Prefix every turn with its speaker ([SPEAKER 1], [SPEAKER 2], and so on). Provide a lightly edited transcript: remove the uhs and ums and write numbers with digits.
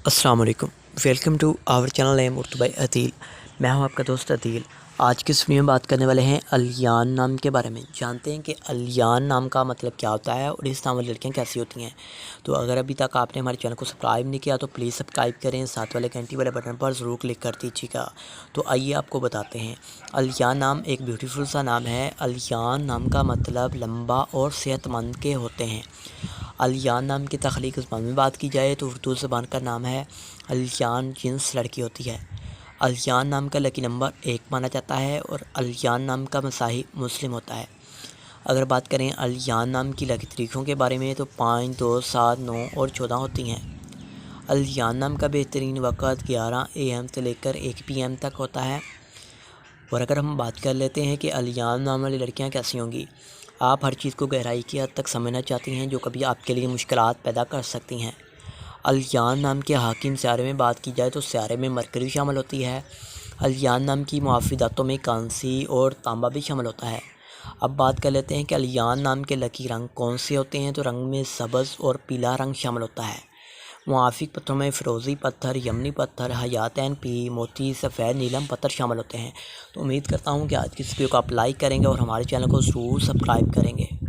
[SPEAKER 1] السلام علیکم، welcome to our channel M Urdu by Adeel. میں ہوں آپ کا دوست عدیل۔ آج کی اس ویڈیو میں بات کرنے والے ہیں الیان نام کے بارے میں۔ جانتے ہیں کہ الیان نام کا مطلب کیا ہوتا ہے اور اس نام والی لڑکیاں کیسی ہوتی ہیں۔ تو اگر ابھی تک آپ نے ہمارے چینل کو سبسکرائب نہیں کیا تو پلیز سبسکرائب کریں، ساتھ والے گھنٹی والے بٹن پر ضرور کلک کر دیجیے گا۔ تو آئیے آپ کو بتاتے ہیں۔ الیان نام ایک بیوٹیفل سا نام ہے۔ الیان نام کا مطلب لمبا اور صحت مند کے ہوتے ہیں۔ الیان نام کی تخلیق زبان میں بات کی جائے تو اردو زبان کا نام ہے الیان، جنس لڑکی ہوتی ہے۔ الیان نام کا لکی نمبر 1 مانا جاتا ہے اور الیان نام کا مساحی مسلم ہوتا ہے۔ اگر بات کریں الیان نام کی لکی تاریخوں کے بارے میں تو 5، 2، 7، 9 اور 14 ہوتی ہیں۔ الیان نام کا بہترین وقت 11 AM سے لے کر 1 PM تک ہوتا ہے۔ اور اگر ہم بات کر لیتے ہیں کہ الیان نام والی لڑکیاں کیسی ہوں گی، آپ ہر چیز کو گہرائی کی حد تک سمجھنا چاہتی ہیں جو کبھی آپ کے لیے مشکلات پیدا کر سکتی ہیں۔ الیان نام کے حاکم سیارے میں بات کی جائے تو سیارے میں مرکری شامل ہوتی ہے۔ الیان نام کی معافی میں کانسی اور تانبا بھی شامل ہوتا ہے۔ اب بات کر لیتے ہیں کہ الیان نام کے لکی رنگ کون سے ہوتے ہیں تو رنگ میں سبز اور پیلا رنگ شامل ہوتا ہے۔ موافق پتھروں میں فیروزی پتھر، یمنی پتھر، حیاتین پی، موتی، سفید نیلم پتھر شامل ہوتے ہیں۔ تو امید کرتا ہوں کہ آج کی اس ویڈیو کو آپ لائک کریں گے اور ہمارے چینل کو ضرور سبسکرائب کریں گے۔